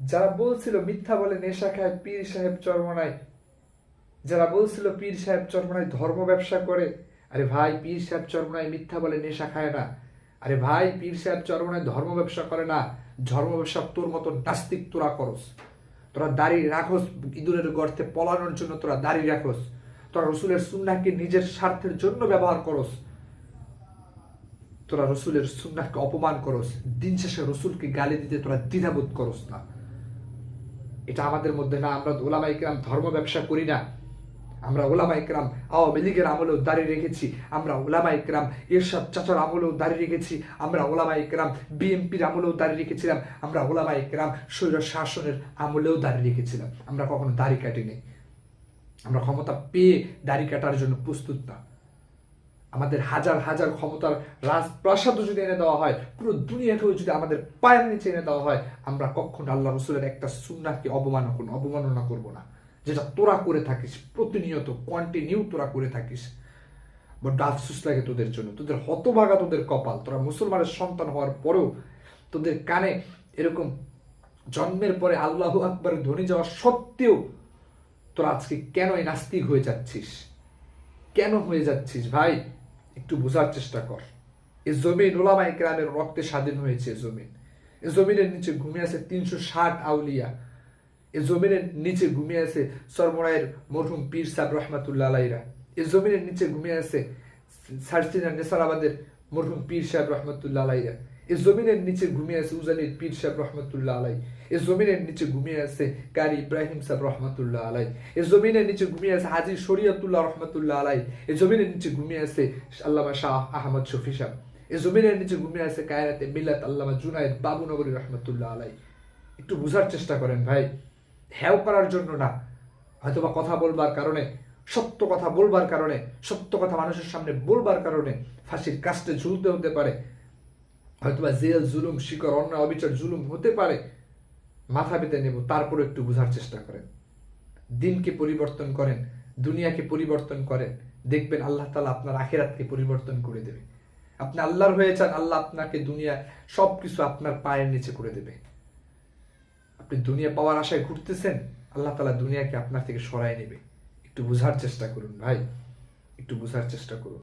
যারা বলছিল মিথ্যা বলে নেশা খায় পীর সাহেব চরমনায়, যারা বলছিল পীর সাহেব চরমনায় ধর্ম ব্যবসা করে, আরে ভাই পীর সাহেব চরমনায় মিথ্যা বলে নেশা খায় না। আরে ভাই পীর সাহেব চরমনায় ধর্ম ব্যবসা করে না। ধর্ম ব্যবসা তোর মতো নাস্তিক তোরা করস। তোরা দাড়ি রাখোস ইঁদুরের গর্তে পলানোর জন্য, তোরা দাড়ি রাখোস। তোরা রসুলের সুন্নাহকে নিজের স্বার্থের জন্য ব্যবহার করস। তোরা রসুলের সুন্নাহকে অপমান করস। দিন শেষে রসুলকে গালি দিতে তোরা দ্বিধাবোধ করস না। এটা আমাদের মধ্যে না। আমরা ওলামা ইকরাম ধর্ম ব্যবসা করি না। আমরা ওলামা ইকরাম আওয়ামী লীগের আমলেও দাঁড়িয়ে রেখেছি। আমরা ওলামা ইকরাম এরশাদ চাচার আমলেও দাঁড়িয়ে রেখেছি। আমরা ওলামা ইকরাম বিএনপির আমলেও দাঁড়িয়ে রেখেছিলাম। আমরা ওলামা ইকরাম স্বৈর শাসনের আমলেও দাঁড়িয়ে রেখেছিলাম। আমরা কখনো দাড়ি কাটিনি। আমরা ক্ষমতা পেয়ে দাড়ি কাটার জন্য প্রস্তুত না। আমাদের হাজার হাজার ক্ষমতার রাজপ্রাসাদও যদি এনে দেওয়া হয়, পুরো দুনিয়াকেও যদি আমাদের পায়ের নিচে এনে দেওয়া হয়, আমরা কখনো আল্লাহ রসুলের একটা সুন্নাহকে অবমাননা করব না, যেটা তোরা করে থাকিস প্রতিনিয়ত, কন্টিনিউ তোরা করে থাকিস। বড্ড আফসোস লাগে তোদের জন্য। তোদের হতভাগা তোদের কপাল। তোরা মুসলমানের সন্তান হওয়ার পরেও তোদের কানে এরকম জন্মের পরে আল্লাহু আকবার ধ্বনি যাওয়া সত্ত্বেও তোরা আজকে কেন এই নাস্তিক হয়ে যাচ্ছিস? কেন হয়ে যাচ্ছিস ভাই? একটু বোঝার চেষ্টা কর। এই জমিন ওলামা ইকরামের রক্তে স্বাধীন হয়েছে। এই জমিনের নিচে ঘুমিয়ে আছে 360 আউলিয়া। এই জমিনের নিচে ঘুমিয়ে আছে সরমরায়ের মরহুম পীর সাহেব রহমাতুল্লাহ আলাইরা। এই জমিনের নিচে ঘুমিয়ে আছে সারসিনা নেসারাবাদের মরহুম পীর সাহেব রহমতুল্লাহ আলাইরা। এই জমিনের নিচে ঘুমিয়ে আছে উজানির পীর সাহেব রহমতুল্লাহ আলাই। এই জমিনের নিচে ঘুমিয়ে আছে কারি ইব্রাহিম সাহেব রহমতুল্লাহ আলাই। এই জমিনের নিচে ঘুমিয়ে আছে হাজি শরিয়তুল্লাহ রহমতুল্লাহ আলাই। এই জমিনের নিচে ঘুমিয়ে আছে আল্লামা শাহ আহমদ শফি সাহেব। এই জমিনের নিচে ঘুমিয়ে আছে কায়রাতে মিল্লাত আল্লামা জুনায়েদ বাবুনগরী রহমতুল্লাহ আলাই। একটু বুঝার চেষ্টা করেন ভাই। হ্যাও করার জন্য না, হয়তোবা কথা বলবার কারণে, সত্য কথা বলবার কারণে, সত্য কথা মানুষের সামনে বলবার কারণে ফাঁসির কাস্টে ঝুলতে হতে পারে, হয়তোবা জেল জুলুম শিকর অন্যায় অবিচার জুলুম হতে পারে, মাথা পেতে নেব। তারপরে একটু বোঝার চেষ্টা করেন। দিনকে পরিবর্তন করেন, দুনিয়াকে পরিবর্তন করেন, দেখবেন আল্লাহ তাআলা আপনার আখিরাতকে পরিবর্তন করে দেবে। আপনি আল্লাহর হয়ে যান, আল্লাহ আপনাকে দুনিয়া সবকিছু আপনার পায়ের নিচে করে দেবে। আপনি দুনিয়া পাওয়ার আশায় ঘুরতেছেন, আল্লাহ তাআলা দুনিয়াকে আপনার থেকে সরায় নেবে। একটু বোঝার চেষ্টা করুন ভাই, একটু বোঝার চেষ্টা করুন।